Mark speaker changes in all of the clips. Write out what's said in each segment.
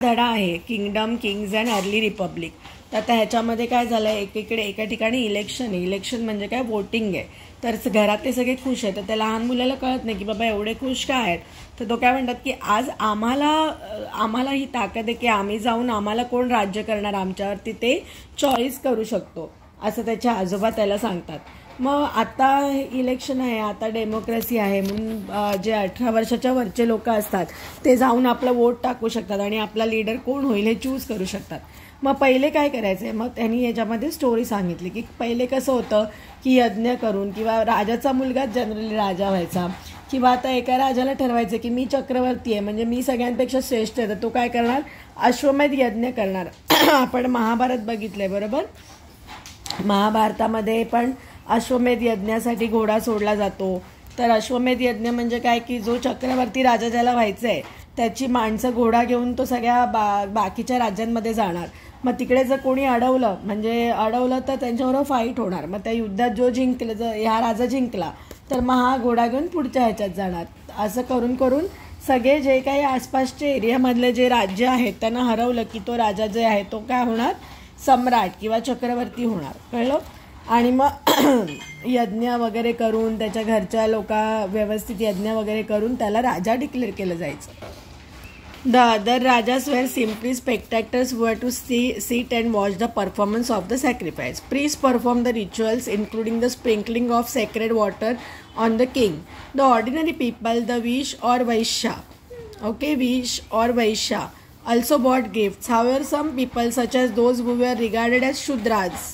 Speaker 1: धडा आहे kingdom, kings and early Republic. तर आता ह्याच्यामध्ये काय झालं आहे, एकीकडे एका ठिकाणी इलेक्शन आहे. इलेक्शन म्हणजे काय, वोटिंग आहे. तर घरातले सगळे खुश आहेत. तर त्या लहान मुलाला कळत नाही की बाबा एवढे खुश काय आहेत. तर तो काय म्हणतात की आज आम्हाला ही ताकद आहे की आम्ही जाऊन आम्हाला कोण राज्य करणार आमच्यावरती ते चॉईस करू शकतो, असं त्याचे आजोबा त्याला सांगतात. मग आता इलेक्शन आहे, आता डेमोक्रेसी आहे, म्हणून जे 18 वर्षाच्या वरचे लोक असतात ते जाऊन आपला वोट टाकू शकतात आणि आपला लीडर कोण होईल हे चूज करू शकतात. मग पहिले काय करायचं आहे, मग त्यांनी याच्यामध्ये स्टोरी सांगितली की पहिले कसं होतं की यज्ञ करून किंवा राजाचा मुलगाच जनरली राजा व्हायचा, किंवा आता एका राजाला ठरवायचं की मी चक्रवर्ती आहे म्हणजे मी सगळ्यांपेक्षा श्रेष्ठ आहे, तर तो काय करणार, अश्वमेध यज्ञ करणार. आपण महाभारत बघितलंय बरोबर. महाभारतामध्ये पण अश्वमेध यज्ञासाठी घोडा सोडला जातो. तर अश्वमेध यज्ञ म्हणजे काय की जो चक्रवर्ती राजा ज्याला व्हायचं आहे त्याची माणसं घोडा घेऊन तो सगळ्या बाकीच्या राज्यांमध्ये जाणार. मग तिकडे जर कोणी अडवलं तर त्यांच्याबरोबर फाईट होणार. मग त्या युद्धात जो जिंकलं, जर हा राजा जिंकला तर मग हा घोडा घेऊन पुढच्या ह्याच्यात जाणार. असं करून करून सगळे जे काही आसपासचे एरियामधले जे राज्य आहेत त्यांना हरवलं की तो राजा जे आहे तो काय होणार, सम्राट किंवा चक्रवर्ती होणार. कळलं. आणि मग यज्ञ वगैरे करून त्याच्या घरच्या व्यवस्थित यज्ञ वगैरे करून त्याला राजा डिक्लेअर केलं जायचं. The other rajas were simply spectators who were to sit and watch the performance of the sacrifice. Priests performed the rituals including the sprinkling of sacred water on the king. The ordinary people, the Vish or Vaishya, also bought gifts. However, some people such as those who were regarded as Shudras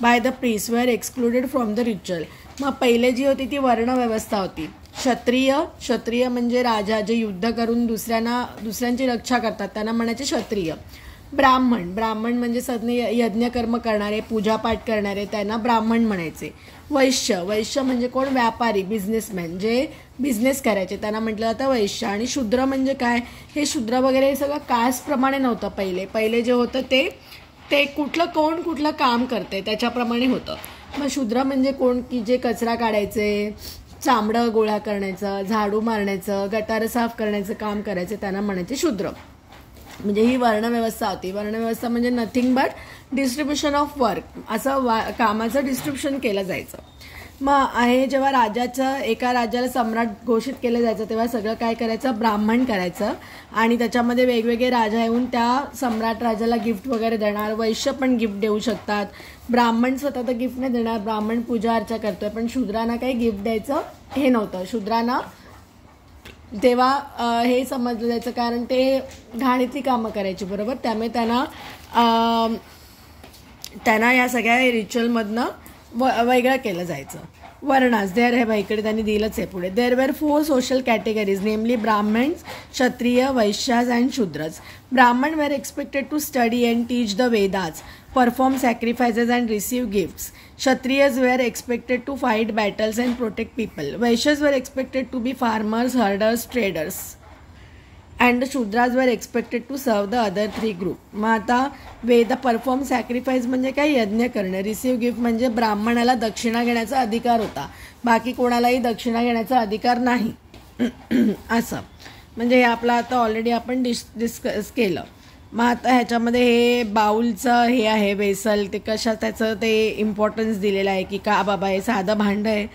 Speaker 1: by the priests were excluded from the ritual. मग पहिले जी होती ती वर्ण व्यवस्था होती. क्षत्रिय म्हणजे राजा जे युद्ध करून दुसऱ्यांची रक्षा करतात त्यांना म्हणायचे क्षत्रिय. ब्राह्मण म्हणजे यज्ञ कर्म करणारे, पूजापाठ करणारे त्यांना ब्राह्मण म्हणायचे. वैश्य म्हणजे कोण, व्यापारी, बिझनेसमॅन जे बिझनेस करायचे त्यांना म्हटलं जातं वैश्य. आणि शूद्र म्हणजे काय, हे शूद्र वगैरे सगळं कास्ट प्रमाणे नव्हतं. पहिले जे होतं ते कुठलं काम करते त्याच्याप्रमाणे होतं. मग शूद्र म्हणजे कोण की जे कचरा काढायचे, चामडं गोळा करण्याचं, झाडू मारण्याचं, गटार साफ करण्याचं काम करायचं त्यांना म्हणायचे शूद्र. म्हणजे ही वर्णव्यवस्था होती. वर्णव्यवस्था म्हणजे nothing but distribution of work, असं कामाचं डिस्ट्रीब्युशन केलं जायचं. मग हे जेव्हा एका राजाला सम्राट घोषित केलं जायचं तेव्हा सगळं काय करायचं, ब्राह्मण करायचं. आणि त्याच्यामध्ये वेगवेगळे राजा येऊन त्या सम्राट राजाला गिफ्ट वगैरे देणार. वैश्य पण गिफ्ट देऊ शकतात. ब्राह्मण स्वतः तर गिफ्ट नाही देणार, ब्राह्मण पूजा अर्चा करतोय, पण शूद्रांना काही गिफ्ट द्यायचं हे नव्हतं. शूद्रांना तेव्हा हे समजलं जायचं कारण ते घाणीतली कामं करायची बरोबर. त्यामुळे त्यांना या सगळ्या रिच्युअलमधनं वेगळं केलं जायचं. वर्णास इकडे त्यांनी दिलंच आहे पुढे. देर वेर 4 social categories, नेमली Brahmins, Kshatriya, Vaishyas and Shudras. Brahmin were expected to study and teach the Vedas, perform sacrifices and receive gifts. Kshatriyas were expected to fight battles and protect people. Vaishyas were expected to be farmers, herders, traders. And the Shudras were expected to serve the other 3 group. मग आता वेद perform sacrifice म्हणजे काय, यज्ञ करणं. Receive gift म्हणजे ब्राह्मणाला दक्षिणा घेण्याचा अधिकार होता, बाकी कोणालाही दक्षिणा घेण्याचा अधिकार नाही. असं म्हणजे हे आपलं आता ऑलरेडी आपण डिस्कस केलं. मग आता ह्याच्यामध्ये हे बाउलचं हे आहे वेसल, ते त्याचं ते इम्पॉर्टन्स दिलेलं आहे की का बाबा हे साधं भांडं आहे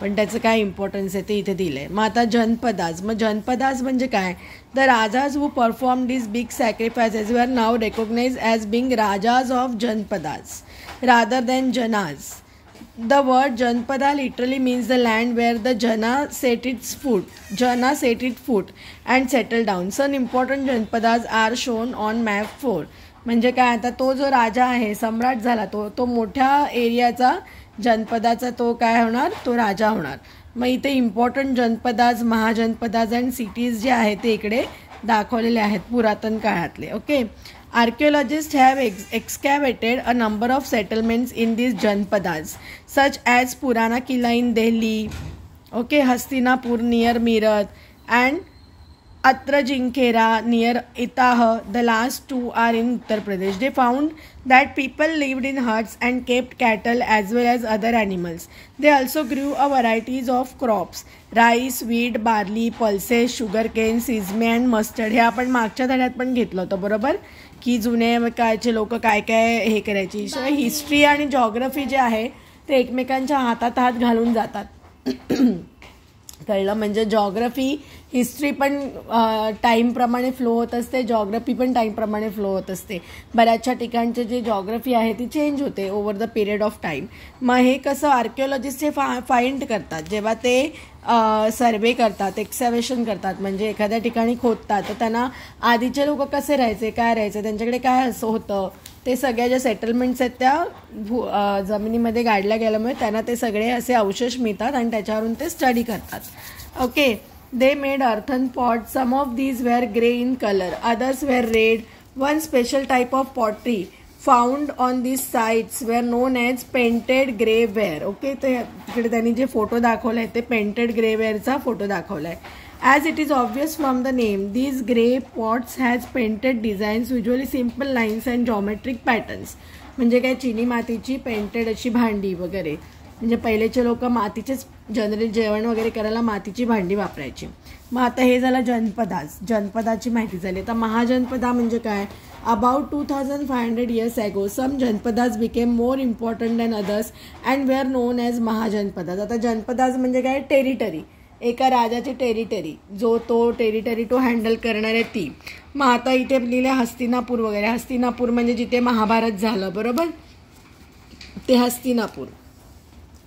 Speaker 1: पण त्याचं काय इम्पॉर्टन्स आहे ते इथे दिलं आहे. मग आता जनपदाज. मग जनपदाज म्हणजे काय, the rajas who perform this big sacrifices were now recognise as being rajas of Janapadas rather than Janas. The word Janpada literally means the land where the Jana set its foot and settled down. Some important Janpadas are shown on map 4. म्हणजे काय, आता तो जो राजा आहे, सम्राट झाला, तो मोठ्या एरियाचा जनपदाचा तो काय होणार, तो राजा होणार. मग इथे इम्पॉर्टंट जनपदाज, महाजनपदाज अँड सिटीज जे आहेत ते इकडे दाखवलेले आहेत पुरातन काळातले. Okay. Archaeologists have excavated a number of settlements in these Janpadas, such as Purana Killa in Delhi, Hastinapur near Meerut, and Atrajinkera near Itah. The last two are in Uttar Pradesh. They found that people lived in huts and kept cattle as well as other animals. They also grew a varieties of crops: rice, wheat, barley, pulses, sugarcane, sesame and mustard. हे आपण मागच्या धड्यात पण घेतलं होतं बरोबर, की जुने काळचे लोक काय काय हे करायची. हिस्ट्री आणि जॉग्रफी जे आहे ते एकमेकांच्या हातात हात घालून जातात. कळलं. म्हणजे जॉग्रफी हिस्ट्री पण टाईमप्रमाणे फ्लो होत असते, जॉग्रफी पण टाईमप्रमाणे फ्लो होत असते. बऱ्याचशा ठिकाणचे जे जॉग्रफी आहे ती चेंज होते over the period of time. मग हे कसं आर्किओलॉजिस्ट हे फाइंड करतात जेव्हा ते सर्वे करतात, एक्सकॅव्हेशन करतात, म्हणजे एखाद्या ठिकाणी खोदतात, तर त्यांना आधीचे लोक कसे राहायचे, काय राहायचे, त्यांच्याकडे काय असं होतं, ते सगळ्या ज्या सेटलमेंट्स आहेत त्या जमिनीमध्ये गाडल्या गेल्यामुळे त्यांना ते सगळे असे अवशेष मिळतात आणि त्याच्यावरून ते स्टडी करतात. Okay. They made earthen pots. Some of these were grey in color, others were red. One special type of pottery found on these sites were known as painted grey ware. Okay, तर तिकडे त्यांनी जे photo दाखवलाय ते painted grey वेअरचा photo दाखवलाय. As it is obvious from the name, these grey pots has painted designs, usually simple lines and geometric patterns. म्हणजे काय, चिनी मातीची पेंटेड अशी भांडी वगैरे. म्हणजे पहिलेचे लोक मातीचेच जनरली जेवण वगैरे करायला मातीची भांडी वापरायची. मग आता हे झालं जनपदाज, जनपदाची माहिती झाली. आता महाजनपदा म्हणजे काय, about 2500 years ago some Janapadas became more important than others and they are known as Mahajanapadas. आता जनपदाज म्हणजे काय, टेरिटरी, एका राजाची टेरिटरी, जो तो टेरिटरी तो हँडल करणार आहे ती. मग आता इथे लिहिले हस्तिनापूर वगैरे. हस्तिनापूर म्हणजे जिथे महाभारत झालं बरोबर, ते हस्तिनापूर.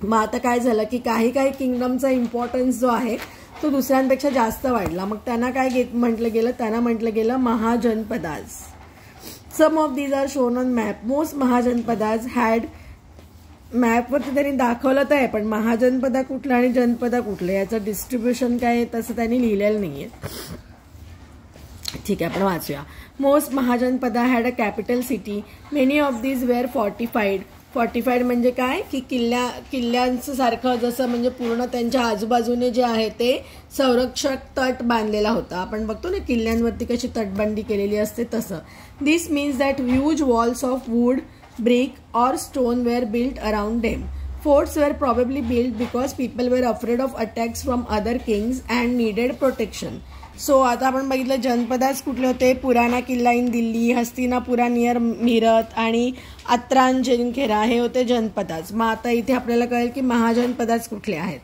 Speaker 1: मग आता काय झालं की काही काही किंगडमचा इम्पॉर्टन्स जो आहे तो दुसऱ्यांपेक्षा जास्त वाढला. मग त्यांना काय म्हटलं गेलं, त्यांना म्हटलं गेलं Mahajanapadas. Some of these are shown on map. Most Mahajanapadas had, मॅपवरती त्यांनी दाखवलं तर आहे, पण महाजनपदा कुठलं आणि जनपदा कुठलं याचं डिस्ट्रीब्युशन काय आहे तसं त्यांनी लिहिलेलं नाहीये. ठीक आहे, आपण वाचूया. Most Mahajanapada had a capital city. Many of these were fortified. Fortified म्हणजे काय की किल्ल्यांचं सारखं, जसं म्हणजे पूर्ण त्यांच्या आजूबाजूने जे आहे ते संरक्षक तट बांधलेला होता. आपण बघतो ना किल्ल्यांवरती कशी तटबंदी केलेली असते तसं. This means that huge walls of wood, brick or stone were built around them. Forts were probably built because people were afraid of attacks from other kings and needed protection. So आता आपण बघितलं जनपदाज कुठले होते, पुराणा किल्ला in Delhi, हस्तिनापुरा near Meerut आणि अत्रांजिनखेरा हे होते जनपदाज. मग आता इथे आपल्याला कळेल की महाजनपदाज कुठले आहेत.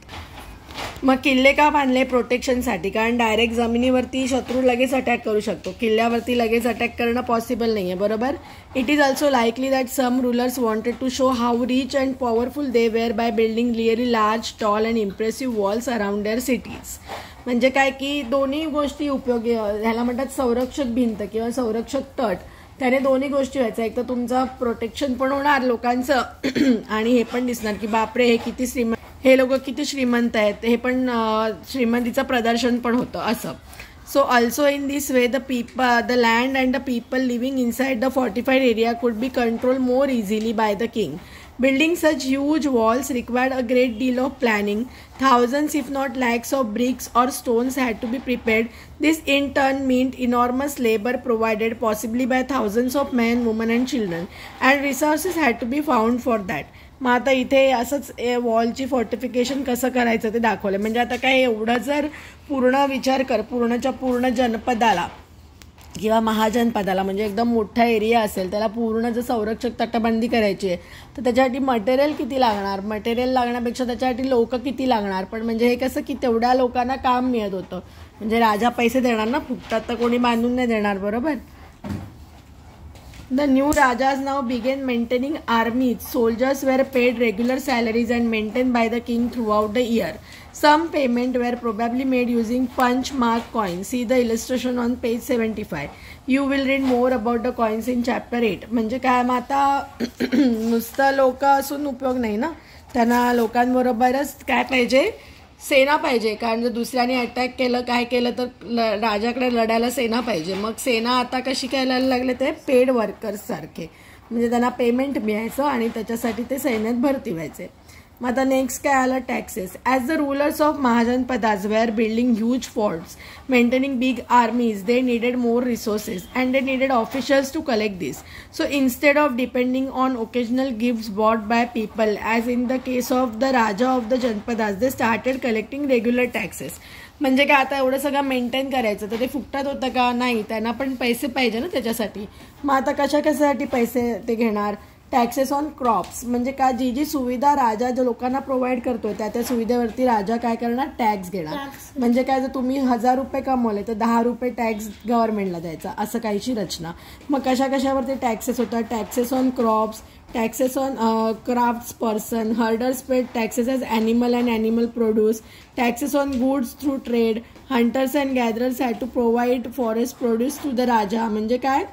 Speaker 1: मग किल्ले का बांधले, प्रोटेक्शनसाठी, कारण डायरेक्ट जमिनीवरती शत्रू लगेच अटॅक करू शकतो, किल्ल्यावरती लगेच अटॅक करणं पॉसिबल नाही आहे बरोबर. It is also likely that some rulers wanted to show how rich and powerful they were by building really large, tall and impressive walls around their cities. म्हणजे काय की दोन्ही गोष्टी उपयोगी, ह्याला म्हणतात संरक्षक भिंत किंवा संरक्षक तट. त्याने दोन्ही गोष्टी व्हायचं, एक तर तुमचं प्रोटेक्शन पण होणार लोकांचं आणि हे पण दिसणार की बापरे हे किती श्रीमंत, हे लोक किती श्रीमंत आहेत, हे पण श्रीमंतीचं प्रदर्शन पण होतं असं. So also in this way the land and the people living inside the fortified area could be control more easily by the king. Building such huge walls required a great deal of planning. Thousands if not lakhs of bricks or stones had to be prepared. This in turn meant enormous labor provided possibly by thousands of men, women and children. And resources had to be found for that. मग आता इथे असंच वॉलची fortification कसं करायचं ते दाखवलं. म्हणजे आता काय एवढं जर पूर्ण विचार कर, पूर्णच्या पूर्ण जनपदाला किंवा महाजनपदाला म्हणजे एकदम मोठा एरिया असेल त्याला पूर्ण जर संरक्षक तटबंदी करायची आहे तर त्याच्यासाठी मटेरियल किती लागणार, मटेरियल लागण्यापेक्षा त्याच्यासाठी लोक किती लागणार. पण म्हणजे हे कसं की तेवढ्या लोकांना काम मिळत होतं, म्हणजे राजा पैसे देणार ना, फुकटात तर कोणी बांधून नाही देणार बरोबर. The new Rajas now began maintaining armies. Soldiers were paid regular salaries and maintained by the king throughout the year. Some payment were probably made using punch mark coins. See the illustration on page 75. You will read more about the coins in chapter 8. म्हणजे काय, मग आता नुसतं लोक असून उपयोग नाही ना, त्यांना लोकांबरोबरच काय पाहिजे, सेना पाहिजे. कारण जर दुसऱ्याने अटॅक केलं काय केलं तर राजाकडे लढायला सेना पाहिजे. मग सेना आता कशी करायला लागले, ते पेड वर्कर्स सारखे, म्हणजे त्यांना पेमेंट मिळायचं आणि त्याच्यासाठी ते सैन्यात भरती व्हायचे. मग आता नेक्स्ट काय आलं, taxes. As the rulers of Mahajanapadas were building huge forts, maintaining big armies, they needed more resources and they needed officials to collect this. So instead of depending on occasional gifts bought by people, as in the case of the Raja of the Janpadas, they started collecting regular taxes. म्हणजे काय, आता एवढं सगळं maintain करायचं तर ते फुकटात होतं का? नाही, त्यांना पण पैसे पाहिजे ना त्याच्यासाठी. मग आता कशासाठी पैसे ते घेणार? टॅक्सेस ऑन क्रॉप्स, म्हणजे काय, जी जी सुविधा राजा जो लोकांना प्रोव्हाइड करतोय त्या सुविधेवरती राजा काय करणार, टॅक्स घेणार. म्हणजे काय, जर तुम्ही 1000 रुपये कमवले तर 10 रुपये टॅक्स गव्हर्नमेंटला द्यायचा, असं काहीची रचना. मग कशावरती टॅक्सेस होतात? Taxes on crops, taxes on crafts person, herders paid taxes as animal and animal produce, taxes on goods through trade, hunters and gatherers had to provide forest produce to the raja. म्हणजे काय,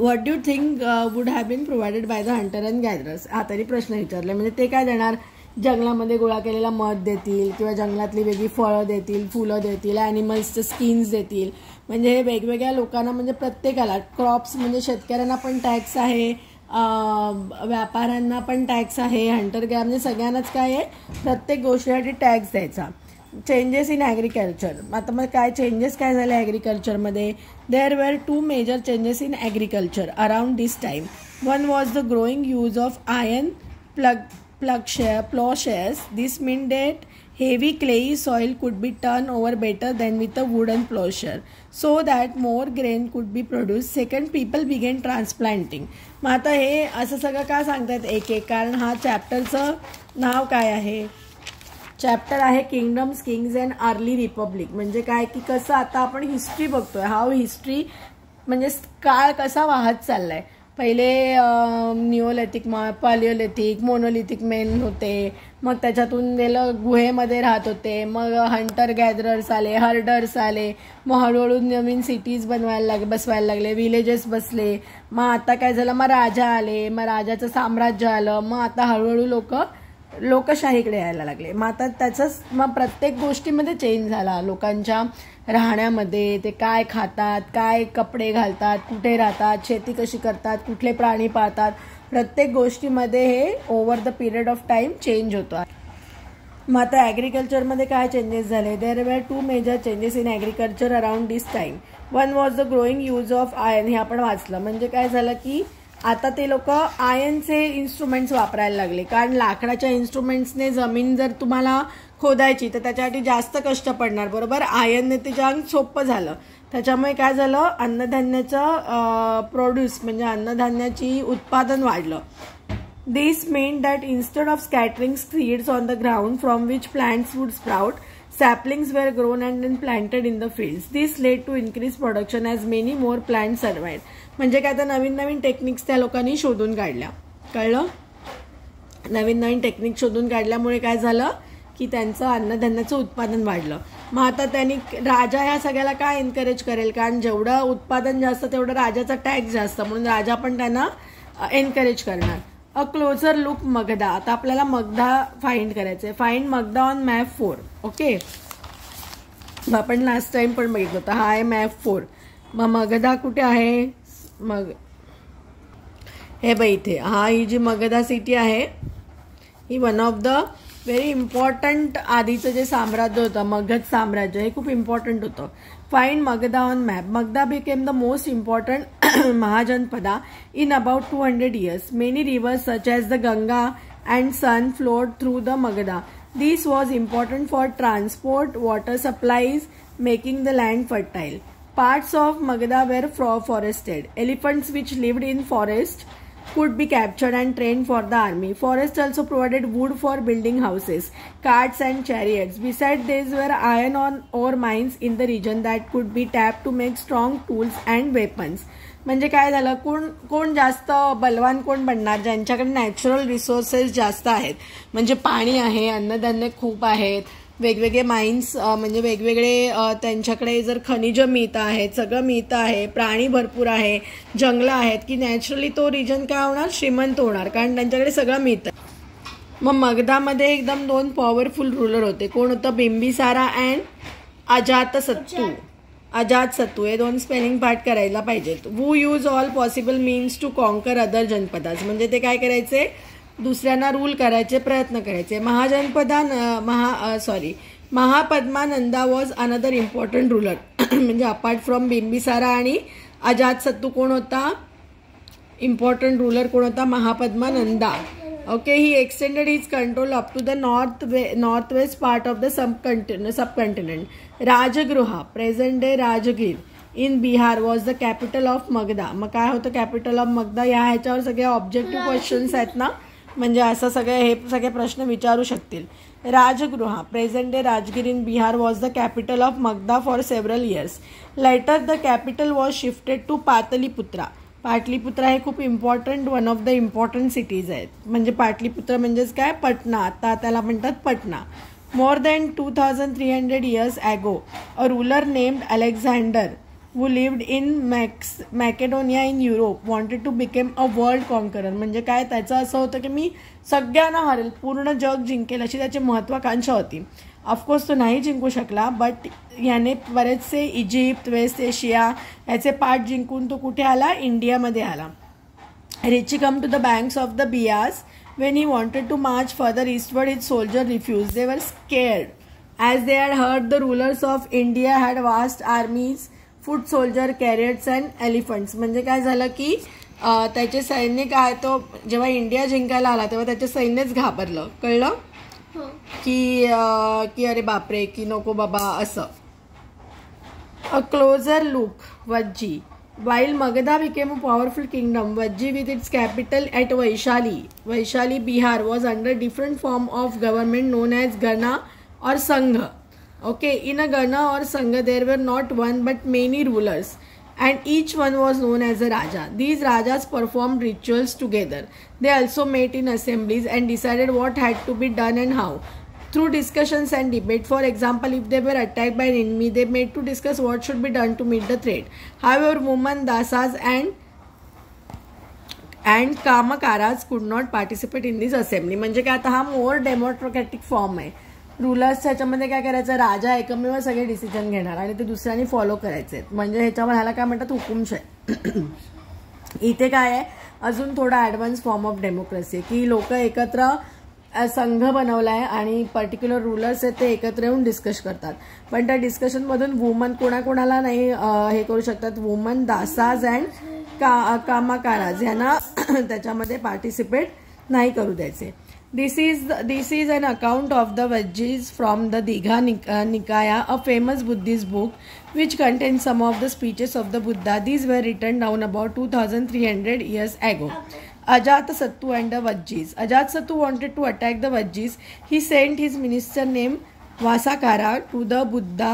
Speaker 1: what do you think would have been provided by the hunter and gatherers? हा तरी प्रश्न विचारले. म्हणजे ते काय देणार, जंगलामध्ये गोळा केलेला मध देतील किंवा जंगलातली वेगळी फळं देतील, फुलं देतील, ॲनिमल्सचे स्किन्स देतील. म्हणजे हे वेगवेगळ्या लोकांना, म्हणजे प्रत्येकाला, क्रॉप्स म्हणजे शेतकऱ्यांना पण टॅक्स आहे, व्यापाऱ्यांना पण टॅक्स आहे, हंटर म्हणजे सगळ्यांनाच काय आहे, प्रत्येक गोष्टीसाठी टॅक्स द्यायचा. Changes in agriculture. आता मग काय चेंजेस काय झाले ॲग्रिकल्चरमध्ये? There were 2 major changes in agriculture around this time. One was the growing use of iron plowshares. This meant that heavy clayey soil could be turned over better than with a wooden plowshare, so that more grain could be produced. Second, people began transplanting. मग आता हे असं सगळं का सांगतात एक एक, कारण हा चॅप्टरचं नाव काय आहे? चॅप्टर आहे kingdoms, Kings and early Republic. म्हणजे काय की कसं आता आपण हिस्ट्री बघतोय, हाव हिस्ट्री म्हणजे काळ कसा वाहत चाललाय. पहिले निओलिथिक, पॅलिओलिथिक, मोनोलिथिक मेन होते, मग त्याच्यातून गेलं गुहेमध्ये राहत होते, मग हंटर गॅदरर्स आले, हर्डर्स आले, मग हळूहळू नवीन सिटीज बसवायला लागले, विलेजेस बसले. मग आता काय झालं, मग राजा आले, मग राजाचं साम्राज्य आलं, मग आता हळूहळू लोकशाहीकडे यायला लागले. मग आता त्याचंच मग प्रत्येक गोष्टीमध्ये चेंज झाला. लोकांच्या राहण्यामध्ये, ते काय खातात, काय कपडे घालतात, कुठे राहतात, शेती कशी करतात, कुठले प्राणी पाळतात, प्रत्येक गोष्टीमध्ये हे over the period of time change होतो. मग आता ॲग्रिकल्चरमध्ये काय चेंजेस झाले? There were 2 major changes in agriculture around this time. One was the growing use of iron. हे आपण वाचलं. म्हणजे काय झालं की आता ते लोक आयर्नचे इन्स्ट्रुमेंट्स वापरायला लागले, कारण लाकडाच्या इन्स्ट्रुमेंट्सने जमीन जर तुम्हाला खोदायची तर त्याच्यासाठी जास्त कष्ट पडणार, बरोबर. आयर्नने ते जाम सोपं झालं. त्याच्यामुळे काय झालं, अन्नधान्याचं प्रोड्यूस म्हणजे अन्नधान्याची उत्पादन वाढलं. This meant that instead of scattering seeds on the ground from which plants would sprout, saplings were grown and then planted in the fields. This led to increased production as many more plants survived. म्हणजे काय, आता नवीन नवीन techniques त्या लोकांनी शोधून काढल्या. कळलं? नवीन नवीन technique शोधून काढल्यामुळे काय झालं की त्यांचं अन्नधान्याचं उत्पादन वाढलं. मग आता त्यांनी राजा ह्या सगळ्याला काय एनकरेज करेल, कारण जेवढं उत्पादन जास्त तेवढं राजाचा टॅक्स जास्त, म्हणून राजा पण त्यांना एनकरेज करणार. अ क्लोजर लुक मगधा. आता आपल्याला मगधा फाइंड करायचंय. Find Magadha on map 4. Okay, आपण लास्ट टाइम पण बघितलं होतं. हा आहे मॅप 4. मग मगधा कुठे आहे? मग हे बघ इथे, हा ही जी मगधा सिटी आहे ही one of the very important आधीचं जे साम्राज्य होतं मगध साम्राज्य, हे खूप इम्पॉर्टंट होतं. Find Magadha on map. Magadha became the most important Mahajanpada in about 200 years. Many rivers such as the Ganga and Son flowed through the Magadha. This was important for transport, water supplies, making the land fertile. Parts of Magadha were forested. Elephants which lived in forest could be captured and trained for the army. Forests also provided wood for building houses, carts and chariots. Besides, there were iron ore mines in the region that could be tapped to make strong tools and weapons. म्हणजे काय झालं, कोण जास्त बलवान कोण बनणार, ज्यांच्याकडे natural resources जास्त आहेत. म्हणजे पाणी आहे, अन्नधान्य खूप आहेत, वेगवेगळे माइन्स म्हणजे वेगवेगळे त्यांच्याकडे जर खनिज मिळत आहेत, सगळं मिळतं आहे, प्राणी भरपूर आहे, जंगलं आहेत, की नॅचरली तो रिजन काय होणार, श्रीमंत होणार, कारण त्यांच्याकडे सगळं मिळतं. मग मगधामध्ये एकदम 2 पॉवरफुल रूलर होते. कोण होतं? बिंबिसारा अँड अजातशत्रू. अजातशत्रू हे 2 स्पेलिंग पाठ करायला पाहिजेत. Who use all possible means to conquer other Janapadas. म्हणजे ते काय करायचे, दुसऱ्यांना रूल करायचे प्रयत्न करायचे. Mahapadmananda was another important ruler. म्हणजे अपार्ट फ्रॉम बिंबिसारा आणि अजातशत्रू कोण होता, इम्पॉर्टंट रूलर कोण होता, महापद्मानंदा. ओके, ही extended his control up to the north west part of the subcontinent. Rajagriha, present day Rajgir in Bihar was the capital of Magadha. मग काय होतं कॅपिटल ऑफ मगधा, या ह्याच्यावर सगळे ऑब्जेक्टिव्ह क्वेश्चन्स आहेत ना, म्हणजे असं हे सगळे प्रश्न विचारू शकतील. Rajagriha, present day Rajgir in Bihar was the capital of Magadha for several years. Later the capital was shifted to Pataliputra. Pataliputra हे खूप important, one of the important cities आहेत. म्हणजे पाटलीपुत्रा म्हणजेच काय, पटना. आता त्याला म्हणतात Patna. More than 2300 years ago a ruler named Alexander who lived in Macedonia in Europe wanted to become a world conqueror. म्हणजे काय, त्याचं असं होतं की मी सगळ्यांना हरेल, पूर्ण जग जिंकेल अशी त्याची महत्वाकांक्षा होती. ऑफकोर्स तो नाही जिंकू शकला, बट याने बरेचसे इजिप्त, वेस्ट एशिया याचे पार्ट जिंकून तो कुठे आला, इंडियामध्ये आला. रिची come to the banks of the Beas. When he wanted to march further eastward, his soldiers refused. They were scared, as they had heard the rulers of India had vast armies, foot soldier, chariots and elephants. म्हणजे काय झालं की त्याचे सैन्य काय, तो जेव्हा India जिंकायला आला तेव्हा त्याचे सैन्यच घाबरलं. कळलं की अरे बापरे, की नको बाबा असं. A closer look. Vajji. While Magadha became a powerful kingdom, Vajji with its capital at Vaishali, Bihar, was under different form of government known as Gana or Sangha. Okay, in a Gana or Sangha there were not one but many rulers, and each one was known as a Raja. These Rajas performed rituals together. They also met in assemblies and decided what had to be done and how. Through discussions and debate. For example, if they were attacked by an enemy, they met to discuss what should be done to meet the threat. However, women, dasas and kamakaras could not participate in this assembly. म्हणजे काय, आता हा मोर democratic form आहे. Rulers ह्याच्यामध्ये काय करायचं, राजा एकमेव सगळे डिसिजन घेणार आणि ते दुसऱ्यांनी फॉलो करायचे. म्हणजे ह्याच्यावर ह्याला काय म्हणतात, हुकुमशाही. इथे काय आहे, अजून थोडा ॲडव्हान्स फॉर्म ऑफ डेमोक्रेसी आहे की लोक एकत्र संघ बनवला आहे आणि पर्टिक्युलर रूलर्स आहेत ते एकत्र येऊन डिस्कस करतात. पण त्या डिस्कशनमधून वुमन कोणाकोणाला नाही हे करू शकतात, वुमन, दासाज अँड कामाकाराज यांना त्याच्यामध्ये पार्टिसिपेट नाही करू द्यायचे. This is an account of the Vajjis from the Digha Nikaya, a famous Buddhist book which contains some of the speeches of the Buddha. These were written down about 2300 years ago. Ajatasattu and the Vajjis. Ajatasattu wanted to attack the Vajjis. He sent his minister named Vasakara to the Buddha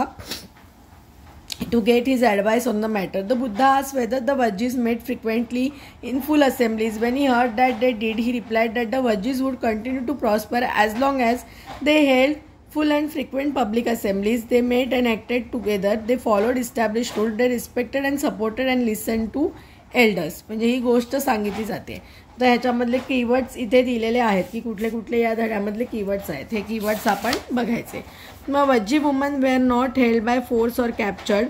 Speaker 1: to get his advice on the matter. The Buddha asked whether the Vajjis met frequently in full assemblies. When he heard that they did, he replied that the Vajjis would continue to prosper as long as they held full and frequent public assemblies. They met and acted together. They followed established rules. They respected and supported and listened to elders. म्हणजे ही गोष्ट सांगितली जाते. तर ह्याच्यामधले keywords इथे दिलेले आहेत की कुठले कुठले या धड्यामधले कीवर्ड्स आहेत. हे कीवर्ड्स आपण बघायचे. मग Vajji woman were not held by force or captured.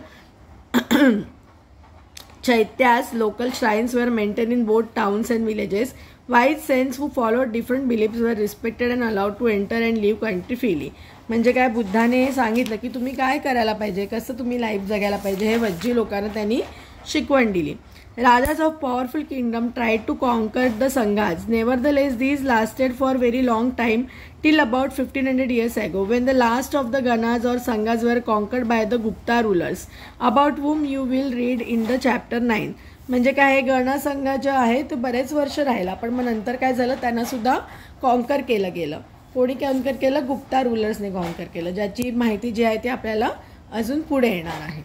Speaker 1: Chaityas, local shrines were maintain in both towns and villages. White sense who followed different beliefs were respected and allowed to enter and live country freely. म्हणजे काय, बुद्धाने सांगितलं की तुम्ही काय करायला पाहिजे, कसं तुम्ही लाईफ जगायला पाहिजे, हे वज्जी लोकांना त्यांनी शिकवण दिली. Rajas of powerful kingdom tried to conquer the Sanghas. Nevertheless, these lasted for very long time till about 1500 years ago, when the last of the Ganas or Sanghas were conquered by the Gupta rulers, about whom you will read in the chapter 9. म्हणजे काय, हे गणा संघ जे आहे ते बरेच वर्ष राहिला, पण मग नंतर काय झालं, त्यांना सुद्धा कॉन्कर केलं गेलं. कोणी कॉन्कर केलं, गुप्ता रूलर्सने कॉन्कर केलं, ज्याची माहिती जी आहे ती आपल्याला अजून पुढे येणार आहे.